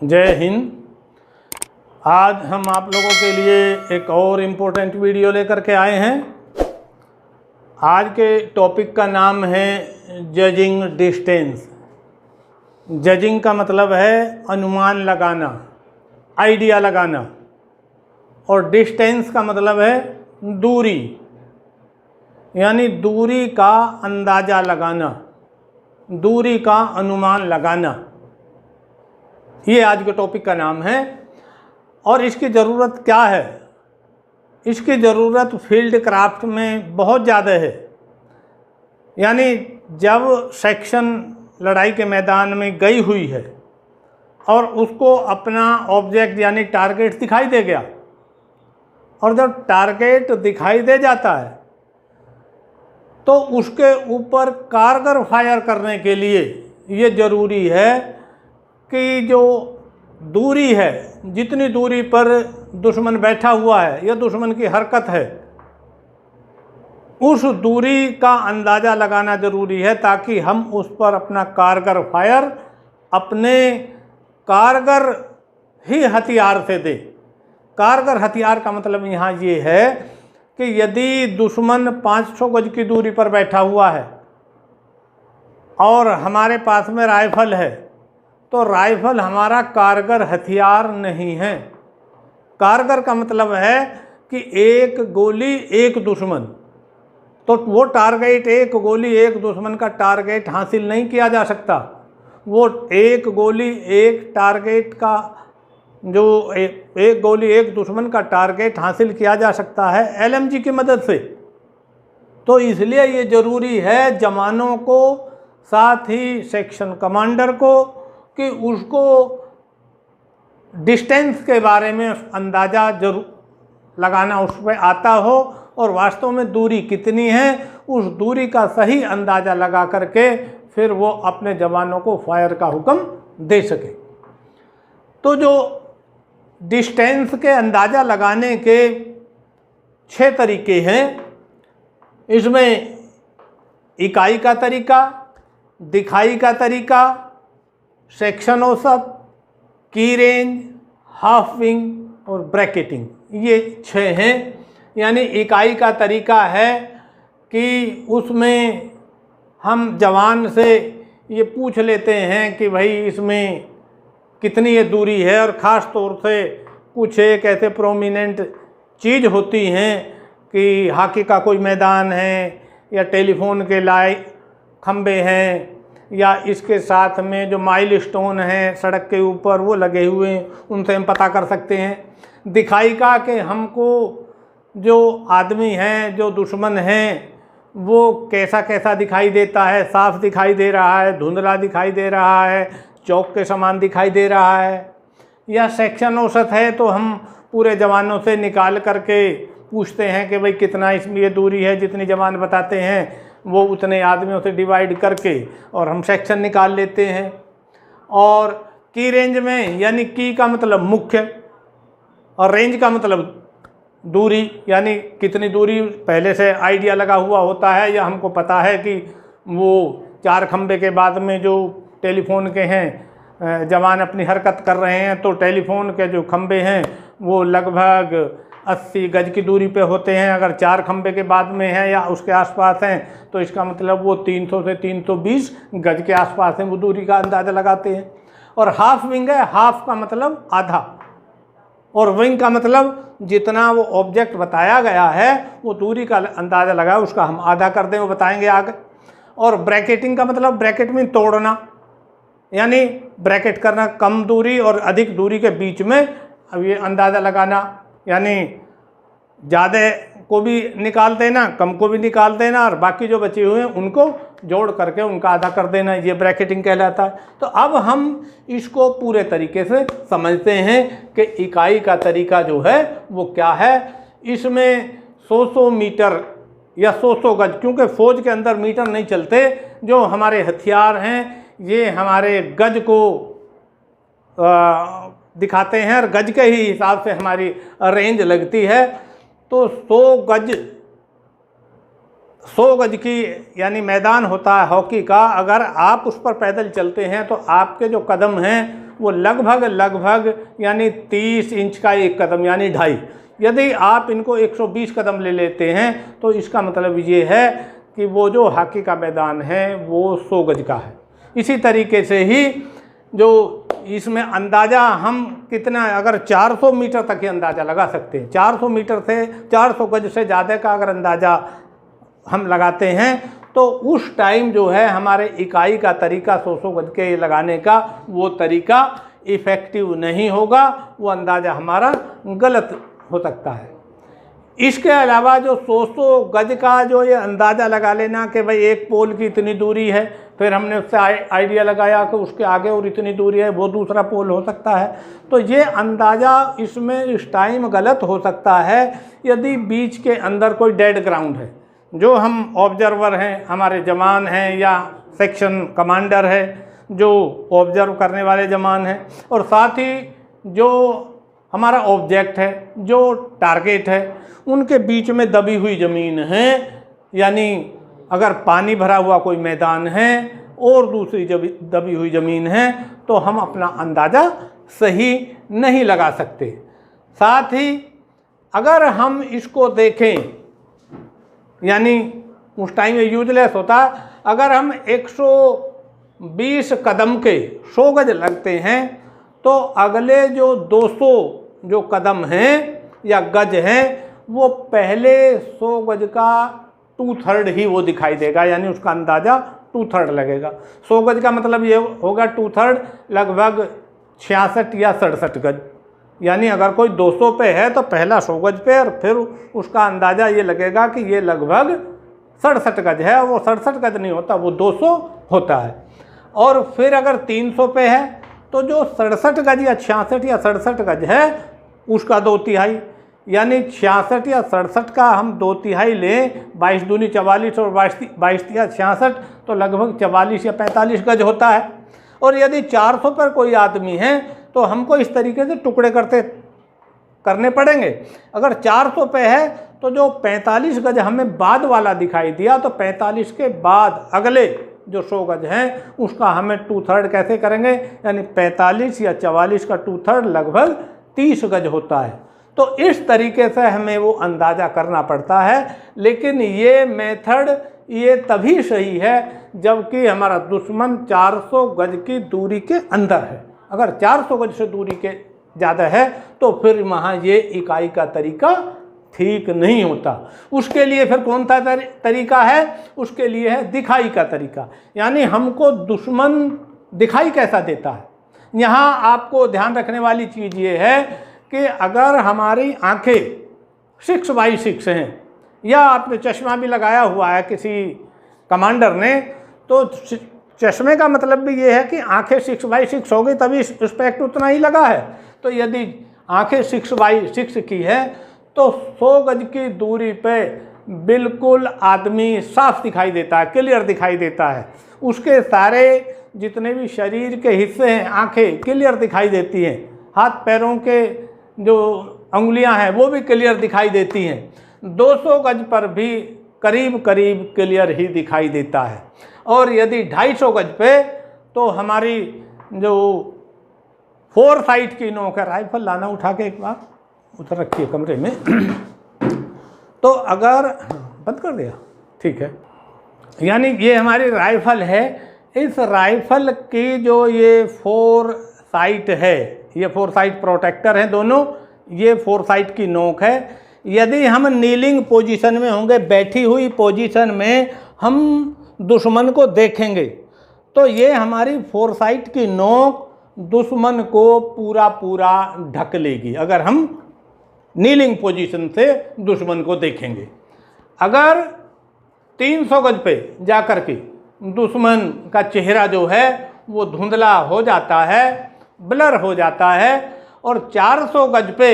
जय हिंद। आज हम आप लोगों के लिए एक और इम्पोर्टेंट वीडियो लेकर के आए हैं। आज के टॉपिक का नाम है जजिंग डिस्टेंस। जजिंग का मतलब है अनुमान लगाना, आइडिया लगाना, और डिस्टेंस का मतलब है दूरी, यानी दूरी का अंदाज़ा लगाना, दूरी का अनुमान लगाना। ये आज के टॉपिक का नाम है। और इसकी ज़रूरत क्या है? इसकी ज़रूरत फील्ड क्राफ्ट में बहुत ज़्यादा है। यानी जब सेक्शन लड़ाई के मैदान में गई हुई है और उसको अपना ऑब्जेक्ट यानी टारगेट दिखाई दे गया, और जब टारगेट दिखाई दे जाता है तो उसके ऊपर कारगर फायर करने के लिए ये ज़रूरी है कि जो दूरी है, जितनी दूरी पर दुश्मन बैठा हुआ है या दुश्मन की हरकत है, उस दूरी का अंदाज़ा लगाना ज़रूरी है, ताकि हम उस पर अपना कारगर फायर अपने कारगर ही हथियार से दें। कारगर हथियार का मतलब यहाँ ये है कि यदि दुश्मन 500 गज की दूरी पर बैठा हुआ है और हमारे पास में राइफ़ल है, तो राइफ़ल हमारा कारगर हथियार नहीं है। कारगर का मतलब है कि एक गोली एक दुश्मन, तो वो टारगेट, एक गोली एक दुश्मन का टारगेट हासिल नहीं किया जा सकता। वो एक गोली एक टारगेट का जो एक गोली एक दुश्मन का टारगेट हासिल किया जा सकता है एलएमजी की मदद से। तो इसलिए ये ज़रूरी है जवानों को, साथ ही सेक्शन कमांडर को, कि उसको डिस्टेंस के बारे में अंदाज़ा जरूर लगाना उस पर आता हो, और वास्तव में दूरी कितनी है उस दूरी का सही अंदाज़ा लगा करके फिर वो अपने जवानों को फायर का हुक्म दे सके। तो जो डिस्टेंस के अंदाज़ा लगाने के 6 तरीके हैं। इसमें इकाई का तरीका, दिखाई का तरीका, सेक्शन औसत, की रेंज, हाफ विंग और ब्रैकेटिंग, ये 6 हैं। यानी इकाई का तरीका है कि उसमें हम जवान से ये पूछ लेते हैं कि भाई इसमें कितनी ये दूरी है, और ख़ास तौर से कुछ एक ऐसे प्रोमिनेंट चीज़ होती हैं कि हॉकी का कोई मैदान है, या टेलीफोन के खंबे हैं, या इसके साथ में जो माइलस्टोन हैं सड़क के ऊपर वो लगे हुए हैं, उनसे हम पता कर सकते हैं। दिखाई का कि हमको जो आदमी हैं, जो दुश्मन हैं, वो कैसा कैसा दिखाई देता है, साफ दिखाई दे रहा है, धुंधला दिखाई दे रहा है, चौक के समान दिखाई दे रहा है। या सेक्शन औसत है तो हम पूरे जवानों से निकाल करके पूछते हैं कि भाई कितना इसमें ये दूरी है, जितनी जवान बताते हैं वो उतने आदमियों से डिवाइड करके और हम सेक्शन निकाल लेते हैं। और की रेंज में, यानी की का मतलब मुख्य और रेंज का मतलब दूरी, यानी कितनी दूरी पहले से आइडिया लगा हुआ होता है, या हमको पता है कि वो 4 खंबे के बाद में जो टेलीफोन के हैं जवान अपनी हरकत कर रहे हैं, तो टेलीफोन के जो खंबे हैं वो लगभग 80 गज की दूरी पे होते हैं। अगर 4 खंबे के बाद में हैं या उसके आसपास हैं तो इसका मतलब वो 300 से 320 गज के आसपास हैं, वो दूरी का अंदाज़ा लगाते हैं। और हाफ विंग है, हाफ का मतलब आधा, और विंग का मतलब जितना वो ऑब्जेक्ट बताया गया है वो दूरी का अंदाज़ा लगा उसका हम आधा कर दें, वो बताएंगे आगे। और ब्रैकेटिंग का मतलब, ब्रैकेट में तोड़ना, यानी ब्रैकेट करना, कम दूरी और अधिक दूरी के बीच में अब ये अंदाज़ा लगाना, यानी ज़्यादा को भी निकाल देना, कम को भी निकाल देना, और बाकी जो बचे हुए हैं उनको जोड़ करके उनका आधा कर देना, ये ब्रैकेटिंग कहलाता है। तो अब हम इसको पूरे तरीके से समझते हैं कि इकाई का तरीका जो है वो क्या है। इसमें 100 मीटर या 100 गज, क्योंकि फौज के अंदर मीटर नहीं चलते, जो हमारे हथियार हैं ये हमारे गज को दिखाते हैं, और गज के ही हिसाब से हमारी रेंज लगती है। तो 100 गज की यानी मैदान होता है हॉकी का, अगर आप उस पर पैदल चलते हैं तो आपके जो कदम हैं वो लगभग यानी 30 इंच का एक कदम यानी 2.5। यदि आप इनको 120 कदम ले लेते हैं तो इसका मतलब ये है कि वो जो हॉकी का मैदान है वो 100 गज का है। इसी तरीके से ही जो इसमें अंदाज़ा हम कितना, अगर 400 मीटर तक ही अंदाज़ा लगा सकते हैं। 400 मीटर से 400 गज से ज़्यादा का अगर अंदाज़ा हम लगाते हैं तो उस टाइम जो है हमारे इकाई का तरीका 100 गज के लगाने का वो तरीका इफ़ेक्टिव नहीं होगा, वो अंदाज़ा हमारा गलत हो सकता है। इसके अलावा जो 100 गज का जो ये अंदाज़ा लगा लेना कि भाई एक पोल की इतनी दूरी है, फिर हमने उससे आइडिया लगाया कि उसके आगे और इतनी दूरी है, वो दूसरा पोल हो सकता है, तो ये अंदाज़ा इसमें इस टाइम गलत हो सकता है यदि बीच के अंदर कोई डेड ग्राउंड है। जो हम ऑब्जर्वर हैं, हमारे जवान हैं या सेक्शन कमांडर है जो ऑब्जर्व करने वाले जवान हैं, और साथ ही जो हमारा ऑब्जेक्ट है, जो टारगेट है, उनके बीच में दबी हुई ज़मीन है, यानी अगर पानी भरा हुआ कोई मैदान है और दूसरी दबी हुई ज़मीन है तो हम अपना अंदाज़ा सही नहीं लगा सकते। साथ ही अगर हम इसको देखें, यानी उस टाइम ये यूजलेस होता, अगर हम 120 कदम के 100 गज लगते हैं तो अगले जो 200 जो कदम हैं या गज हैं वो पहले 100 गज का 2/3 ही वो दिखाई देगा, यानी उसका अंदाज़ा 2/3 लगेगा। 100 गज का मतलब ये होगा 2/3 लगभग 66 या 67 गज, यानी अगर कोई 200 पे है तो पहला 100 गज पे और फिर उसका अंदाज़ा ये लगेगा कि ये लगभग 67 गज है। वो 67 गज नहीं होता, वो 200 होता है। और फिर अगर 300 पे है तो जो 67 गज या 66 या 67 गज है उसका 2/3, यानी 66 या 67 का हम 2/3 लें, 22 दूनी 44 और 22 या 66 तो लगभग 44 या 45 गज होता है। और यदि 400 पर कोई आदमी है तो हमको इस तरीके से टुकड़े करने पड़ेंगे। अगर 400 पे है तो जो 45 गज हमें बाद वाला दिखाई दिया, तो 45 के बाद अगले जो 100 गज हैं उसका हमें 2/3 कैसे करेंगे, यानी 45 या 44 का 2/3 लगभग 30 गज होता है। तो इस तरीके से हमें वो अंदाज़ा करना पड़ता है। लेकिन ये मेथड ये तभी सही है जबकि हमारा दुश्मन 400 गज की दूरी के अंदर है। अगर 400 गज से दूरी के ज़्यादा है तो फिर वहाँ ये इकाई का तरीका ठीक नहीं होता। उसके लिए फिर कौन सा तरीका है, उसके लिए है दिखाई का तरीका, यानी हमको दुश्मन दिखाई कैसा देता है। यहाँ आपको ध्यान रखने वाली चीज़ ये है कि अगर हमारी आंखें 6x6 हैं या आपने चश्मा भी लगाया हुआ है किसी कमांडर ने, तो चश्मे का मतलब भी ये है कि आंखें 6x6 हो गई तभी स्पेक्ट उतना ही लगा है। तो यदि आंखें 6x6 की है तो 100 गज की दूरी पे बिल्कुल आदमी साफ दिखाई देता है, क्लियर दिखाई देता है। उसके सारे जितने भी शरीर के हिस्से हैं, आंखें क्लियर दिखाई देती हैं, हाथ पैरों के जो अंगुलियां हैं वो भी क्लियर दिखाई देती हैं। 200 गज पर भी करीब करीब क्लियर ही दिखाई देता है। और यदि 250 गज पे तो हमारी जो 4 साइड की नोक है, राइफल लाना उठा के एक बार उधर रखिए कमरे में तो अगर बंद कर दिया, ठीक है, यानी ये हमारी राइफल है। इस राइफल की जो ये 4 साइड है, ये 4 साइड प्रोटेक्टर हैं दोनों, ये 4 साइड की नोक है। यदि हम नीलिंग पोजीशन में होंगे, बैठी हुई पोजीशन में हम दुश्मन को देखेंगे तो ये हमारी 4 साइड की नोक दुश्मन को पूरा ढक लेगी अगर हम नीलिंग पोजीशन से दुश्मन को देखेंगे। अगर 300 गज पे जाकर के दुश्मन का चेहरा जो है वो धुंधला हो जाता है, ब्लर हो जाता है, और 400 गज पे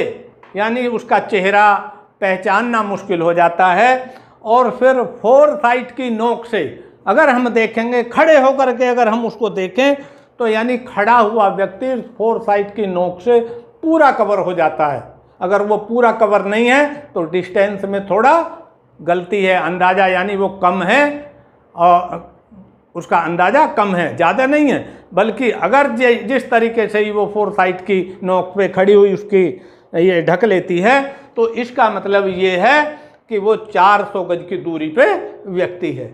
यानी उसका चेहरा पहचानना मुश्किल हो जाता है। और फिर 4 साइड की नोक से अगर हम देखेंगे, खड़े होकर के अगर हम उसको देखें तो यानी खड़ा हुआ व्यक्ति 4 साइड की नोक से पूरा कवर हो जाता है। अगर वो पूरा कवर नहीं है तो डिस्टेंस में थोड़ा गलती है, अंदाज़ा यानी वो कम है। और उसका अंदाज़ा कम है, ज़्यादा नहीं है। बल्कि अगर जिस तरीके से ही वो 4 साइड की नोक पे खड़ी हुई उसकी ये ढक लेती है, तो इसका मतलब ये है कि वो 400 गज की दूरी पे व्यक्ति है।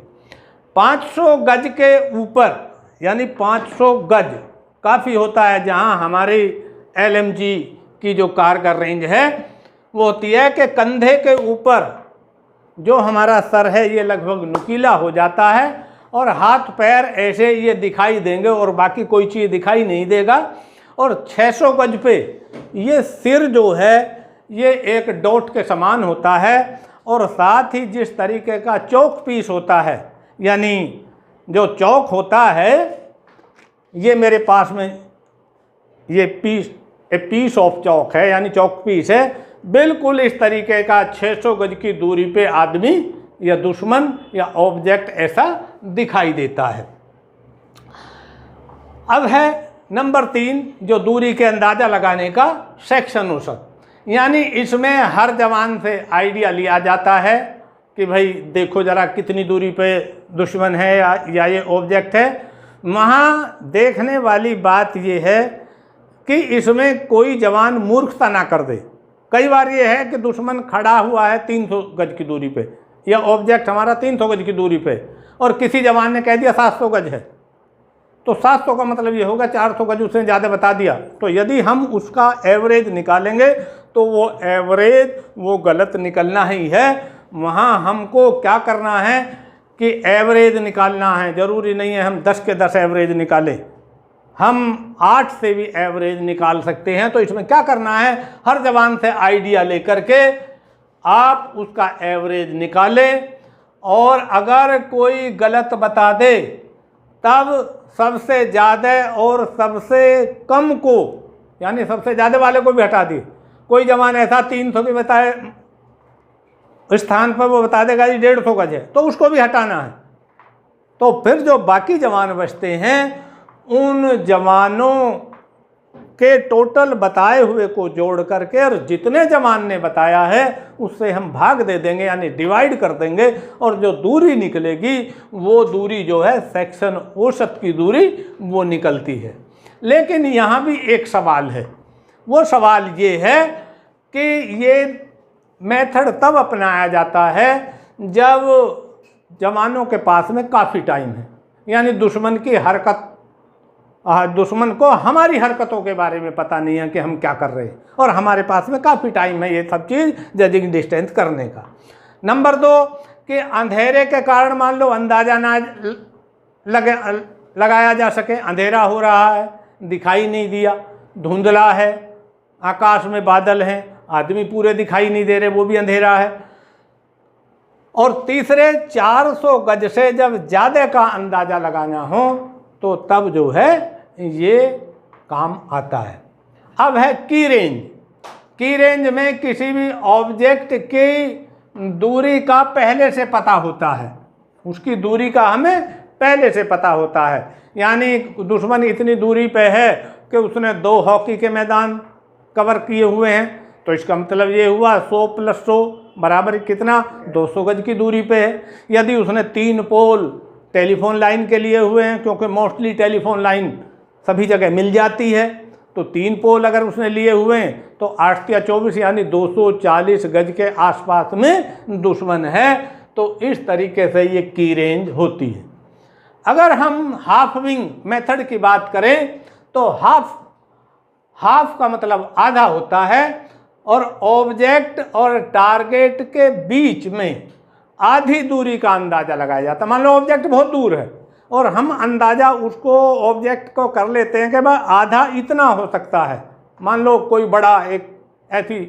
500 गज के ऊपर, यानी 500 गज काफ़ी होता है, जहाँ हमारी LMG की जो कारगर रेंज है वो होती है कि कंधे के ऊपर जो हमारा सर है ये लगभग नुकीला हो जाता है और हाथ पैर ऐसे ये दिखाई देंगे और बाकी कोई चीज़ दिखाई नहीं देगा। और 600 गज पे ये सिर जो है ये एक डॉट के समान होता है। और साथ ही जिस तरीके का चौक पीस होता है, यानी जो चौक होता है, ये मेरे पास में ये पीस ऑफ चौक है, यानी चौक पीस है, बिल्कुल इस तरीके का 600 गज की दूरी पे आदमी या दुश्मन या ऑब्जेक्ट ऐसा दिखाई देता है। अब है नंबर 3, जो दूरी के अंदाज़ा लगाने का सेक्शन औसत, यानी इसमें हर जवान से आइडिया लिया जाता है कि भाई देखो ज़रा कितनी दूरी पे दुश्मन है या ये ऑब्जेक्ट है। वहाँ देखने वाली बात ये है कि इसमें कोई जवान मूर्खता ना कर दे। कई बार ये है कि दुश्मन खड़ा हुआ है 300 गज की दूरी पे, या ऑब्जेक्ट हमारा 300 गज की दूरी पे, और किसी जवान ने कह दिया 700 गज है, तो 700 का मतलब ये होगा 400 गज उसने ज़्यादा बता दिया। तो यदि हम उसका एवरेज निकालेंगे तो वो एवरेज वो गलत निकलना ही है। वहाँ हमको क्या करना है कि एवरेज निकालना है। ज़रूरी नहीं है हम 10 के 10 एवरेज निकालें, हम 8 से भी एवरेज निकाल सकते हैं। तो इसमें क्या करना है, हर जवान से आइडिया लेकर के आप उसका एवरेज निकालें, और अगर कोई गलत बता दे तब सबसे ज़्यादा और सबसे कम को, यानी सबसे ज़्यादा वाले को भी हटा दिए। कोई जवान ऐसा 300 की बताए स्थान पर वो बता देगा जी 150 गज है, तो उसको भी हटाना है। तो फिर जो बाकी जवान बचते हैं उन जवानों के टोटल बताए हुए को जोड़ करके और जितने जवान ने बताया है उससे हम भाग दे देंगे, यानी डिवाइड कर देंगे, और जो दूरी निकलेगी वो दूरी जो है सेक्शन औसत की दूरी वो निकलती है। लेकिन यहाँ भी एक सवाल है। वो सवाल ये है कि ये मेथड तब अपनाया जाता है जब जवानों के पास में काफ़ी टाइम है, यानी दुश्मन की हरकत, दुश्मन को हमारी हरकतों के बारे में पता नहीं है कि हम क्या कर रहे हैं, और हमारे पास में काफ़ी टाइम है ये सब चीज़ जजिंग डिस्टेंस करने का। नंबर 2 कि अंधेरे के कारण मान लो अंदाज़ा ना लगाया जा सके। अंधेरा हो रहा है, दिखाई नहीं दिया, धुंधला है, आकाश में बादल हैं, आदमी पूरे दिखाई नहीं दे रहे, वो भी अंधेरा है। और तीसरे 400 गज से जब ज़्यादा का अंदाज़ा लगाना हो तो तब जो है ये काम आता है। अब है की रेंज। की रेंज में किसी भी ऑब्जेक्ट की दूरी का पहले से पता होता है, उसकी दूरी का हमें पहले से पता होता है। यानी दुश्मन इतनी दूरी पे है कि उसने 2 हॉकी के मैदान कवर किए हुए हैं, तो इसका मतलब ये हुआ 100 + 100 बराबर कितना, 200 गज की दूरी पे है। यदि उसने 3 पोल टेलीफोन लाइन के लिए हुए हैं, क्योंकि मोस्टली टेलीफोन लाइन सभी जगह मिल जाती है, तो 3 पोल अगर उसने लिए हुए हैं तो 8 या 24 यानी 240 गज के आसपास में दुश्मन है। तो इस तरीके से ये की रेंज होती है। अगर हम हाफ विंग मेथड की बात करें तो हाफ का मतलब आधा होता है, और ऑब्जेक्ट और टारगेट के बीच में आधी दूरी का अंदाज़ा लगाया जाता है। मान लो ऑब्जेक्ट बहुत दूर है और हम अंदाज़ा उसको ऑब्जेक्ट को कर लेते हैं कि भाई आधा इतना हो सकता है। मान लो कोई बड़ा एक ऐसी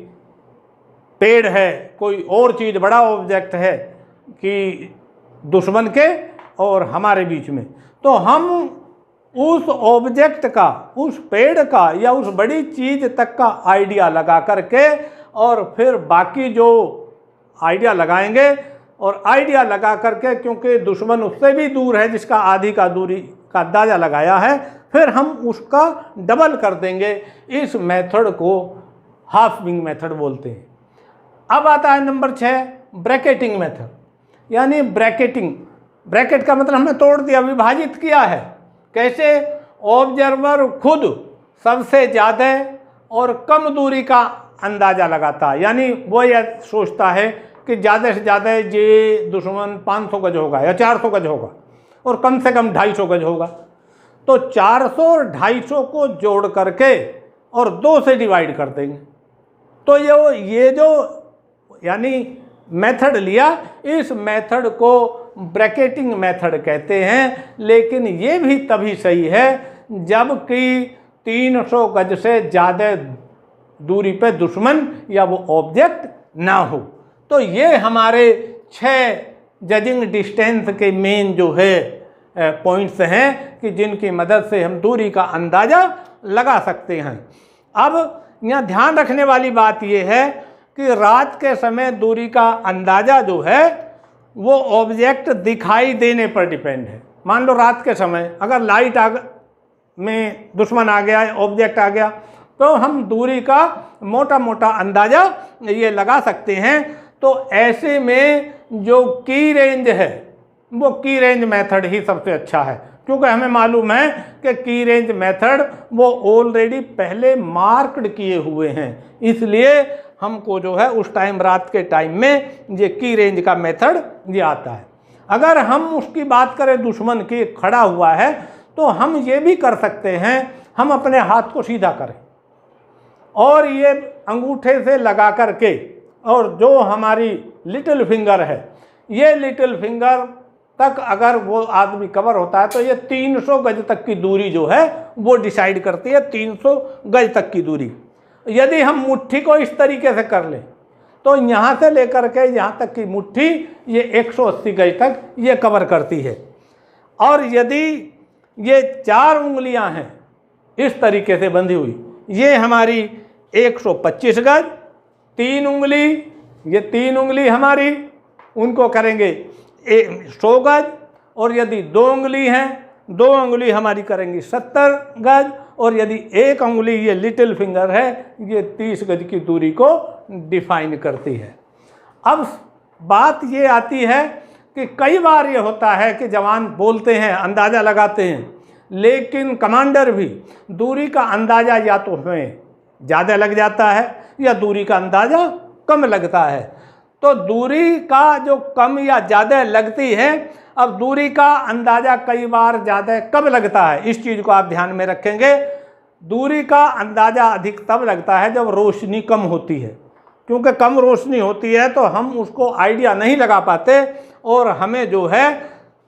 पेड़ है, कोई और चीज़ बड़ा ऑब्जेक्ट है कि दुश्मन के और हमारे बीच में, तो हम उस ऑब्जेक्ट का, उस पेड़ का या उस बड़ी चीज़ तक का आइडिया लगा करके और फिर बाकी जो आइडिया लगाएंगे, और आइडिया लगा करके क्योंकि दुश्मन उससे भी दूर है जिसका आधी का दूरी का अंदाज़ा लगाया है, फिर हम उसका डबल कर देंगे। इस मेथड को हाफ विंग मेथड बोलते हैं। अब आता है नंबर 6 ब्रैकेटिंग मेथड। यानी ब्रैकेटिंग ब्रैकेट का मतलब हमने तोड़ दिया, विभाजित किया है। कैसे? ऑब्जर्वर खुद सबसे ज़्यादा और कम दूरी का अंदाज़ा लगाता है, यानी वो यह सोचता है कि ज़्यादा से ज़्यादा ये दुश्मन 500 गज होगा या 400 गज होगा और कम से कम 250 गज होगा। तो 400 और 250 को जोड़ करके और 2 से डिवाइड कर देंगे। तो ये जो यानी मेथड लिया, इस मेथड को ब्रैकेटिंग मेथड कहते हैं। लेकिन ये भी तभी सही है जबकि 300 गज से ज़्यादा दूरी पे दुश्मन या वो ऑब्जेक्ट ना हो। तो ये हमारे 6 जजिंग डिस्टेंस के मेन जो है पॉइंट्स हैं कि जिनकी मदद से हम दूरी का अंदाज़ा लगा सकते हैं। अब यहाँ ध्यान रखने वाली बात यह है कि रात के समय दूरी का अंदाज़ा जो है वो ऑब्जेक्ट दिखाई देने पर डिपेंड है। मान लो रात के समय अगर लाइट में दुश्मन आ गया, ऑब्जेक्ट आ गया, तो हम दूरी का मोटा मोटा अंदाज़ा ये लगा सकते हैं। तो ऐसे में जो की रेंज है वो की रेंज मेथड ही सबसे अच्छा है, क्योंकि हमें मालूम है कि की रेंज मेथड वो ऑलरेडी पहले मार्क्ड किए हुए हैं। इसलिए हमको जो है उस टाइम, रात के टाइम में, ये की रेंज का मेथड ये आता है। अगर हम उसकी बात करें दुश्मन की, खड़ा हुआ है, तो हम ये भी कर सकते हैं, हम अपने हाथ को सीधा करें और ये अंगूठे से लगा करके, और जो हमारी लिटिल फिंगर है, ये लिटिल फिंगर तक अगर वो आदमी कवर होता है तो ये 300 गज तक की दूरी जो है वो डिसाइड करती है, 300 गज तक की दूरी। यदि हम मुट्ठी को इस तरीके से कर लें तो यहाँ से लेकर के यहाँ तक की मुट्ठी ये 180 गज तक ये कवर करती है। और यदि ये 4 उंगलियाँ हैं इस तरीके से बंधी हुई, ये हमारी 125 गज, 3 उंगली, ये 3 उंगली हमारी, उनको करेंगे 100 गज, और यदि 2 उंगली हैं, 2 उंगली हमारी करेंगी 70 गज, और यदि 1 उंगली ये लिटिल फिंगर है, ये 30 गज की दूरी को डिफाइन करती है। अब बात ये आती है कि कई बार ये होता है कि जवान बोलते हैं, अंदाज़ा लगाते हैं, लेकिन कमांडर भी दूरी का अंदाज़ा या तो हमें ज़्यादा लग जाता है या दूरी का अंदाज़ा कम लगता है। तो दूरी का जो कम या ज़्यादा लगती है, अब दूरी का अंदाज़ा कई बार ज़्यादा कब लगता है, इस चीज़ को आप ध्यान में रखेंगे। दूरी का अंदाज़ा अधिक तब लगता है जब रोशनी कम होती है, क्योंकि कम रोशनी होती है तो हम उसको आइडिया नहीं लगा पाते और हमें जो है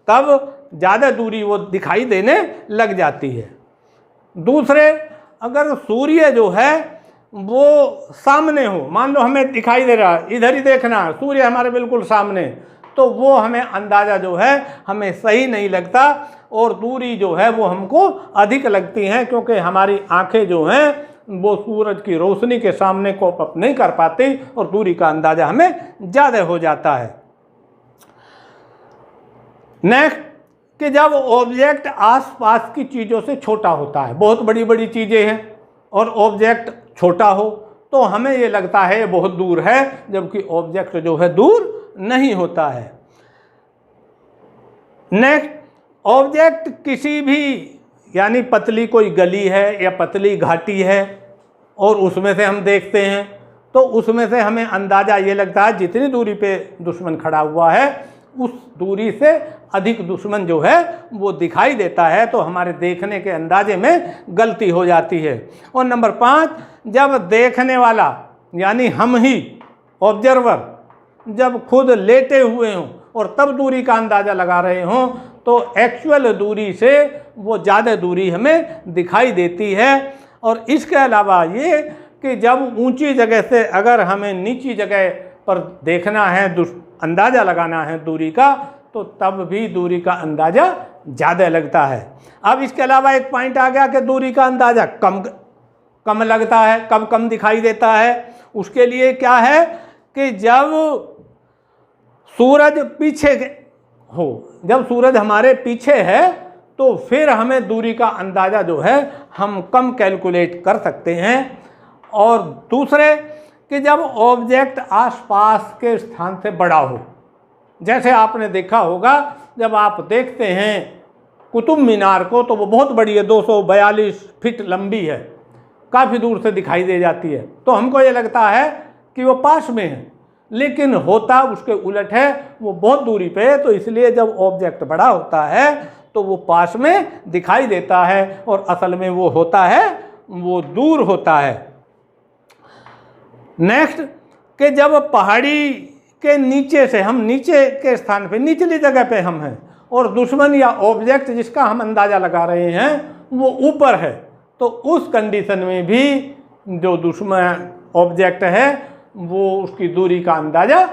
तब ज़्यादा दूरी वो दिखाई देने लग जाती है। दूसरे, अगर सूर्य जो है वो सामने हो, मान लो हमें दिखाई दे रहा है, इधर ही देखना है, सूर्य हमारे बिल्कुल सामने, तो वो हमें अंदाज़ा जो है हमें सही नहीं लगता और दूरी जो है वो हमको अधिक लगती हैं, क्योंकि हमारी आंखें जो हैं वो सूरज की रोशनी के सामने कोप अप नहीं कर पाती और दूरी का अंदाज़ा हमें ज़्यादा हो जाता है। नेक्स्ट, कि जब ऑब्जेक्ट आसपास की चीज़ों से छोटा होता है, बहुत बड़ी बड़ी चीज़ें हैं और ऑब्जेक्ट छोटा हो, तो हमें ये लगता है ये बहुत दूर है, जबकि ऑब्जेक्ट जो है दूर नहीं होता है। नेक्स्ट, ऑब्जेक्ट किसी भी, यानी पतली कोई गली है या पतली घाटी है और उसमें से हम देखते हैं, तो उसमें से हमें अंदाज़ा ये लगता है जितनी दूरी पे दुश्मन खड़ा हुआ है उस दूरी से अधिक दुश्मन जो है वो दिखाई देता है, तो हमारे देखने के अंदाजे में गलती हो जाती है। और नंबर 5, जब देखने वाला यानी हम ही ऑब्जर्वर जब खुद लेटे हुए हों और तब दूरी का अंदाज़ा लगा रहे हों, तो एक्चुअल दूरी से वो ज़्यादा दूरी हमें दिखाई देती है। और इसके अलावा ये कि जब ऊंची जगह से अगर हमें नीची जगह पर देखना है, अंदाज़ा लगाना है दूरी का, तो तब भी दूरी का अंदाज़ा ज़्यादा लगता है। अब इसके अलावा एक पॉइंट आ गया कि दूरी का अंदाज़ा कम लगता है, कब कम दिखाई देता है। उसके लिए क्या है कि जब सूरज पीछे हो, जब सूरज हमारे पीछे है, तो फिर हमें दूरी का अंदाज़ा जो है हम कम कैलकुलेट कर सकते हैं। और दूसरे, कि जब ऑब्जेक्ट आसपास के स्थान से बड़ा हो, जैसे आपने देखा होगा, जब आप देखते हैं कुतुब मीनार को तो वो बहुत बड़ी है, 242 फीट लंबी है, काफ़ी दूर से दिखाई दे जाती है, तो हमको ये लगता है कि वो पास में है, लेकिन होता उसके उलट है, वो बहुत दूरी पे है। तो इसलिए जब ऑब्जेक्ट बड़ा होता है तो वो पास में दिखाई देता है और असल में वो होता है, वो दूर होता है। नेक्स्ट कि जब पहाड़ी के नीचे से, हम नीचे के स्थान पे, निचली जगह पे हम हैं और दुश्मन या ऑब्जेक्ट जिसका हम अंदाज़ा लगा रहे हैं वो ऊपर है, तो उस कंडीशन में भी जो दुश्मन ऑब्जेक्ट है वो उसकी दूरी का अंदाज़ा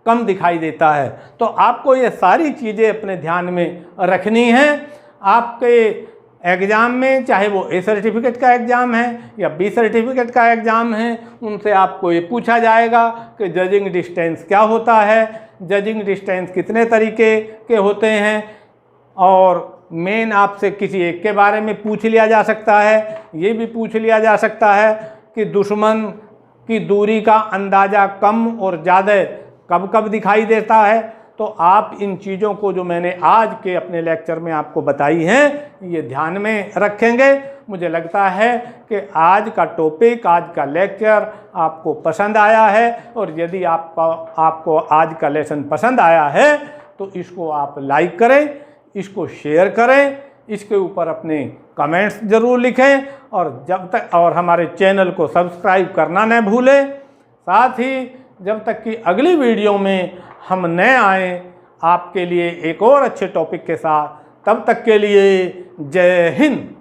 कम दिखाई देता है। तो आपको ये सारी चीज़ें अपने ध्यान में रखनी हैं। आपके एग्ज़ाम में, चाहे वो ए सर्टिफिकेट का एग्ज़ाम है या बी सर्टिफिकेट का एग्ज़ाम है, उनसे आपको ये पूछा जाएगा कि जजिंग डिस्टेंस क्या होता है, जजिंग डिस्टेंस कितने तरीके के होते हैं, और मेन आपसे किसी एक के बारे में पूछ लिया जा सकता है। ये भी पूछ लिया जा सकता है कि दुश्मन की दूरी का अंदाज़ा कम और ज़्यादा कब कब दिखाई देता है। तो आप इन चीज़ों को जो मैंने आज के अपने लेक्चर में आपको बताई हैं, ये ध्यान में रखेंगे। मुझे लगता है कि आज का टॉपिक, आज का लेक्चर आपको पसंद आया है, और यदि आपको आज का लेसन पसंद आया है तो इसको आप लाइक करें, इसको शेयर करें, इसके ऊपर अपने कमेंट्स ज़रूर लिखें, और हमारे चैनल को सब्सक्राइब करना न भूलें। साथ ही जब तक कि अगली वीडियो में हम नए आएँ आपके लिए एक और अच्छे टॉपिक के साथ, तब तक के लिए जय हिंद।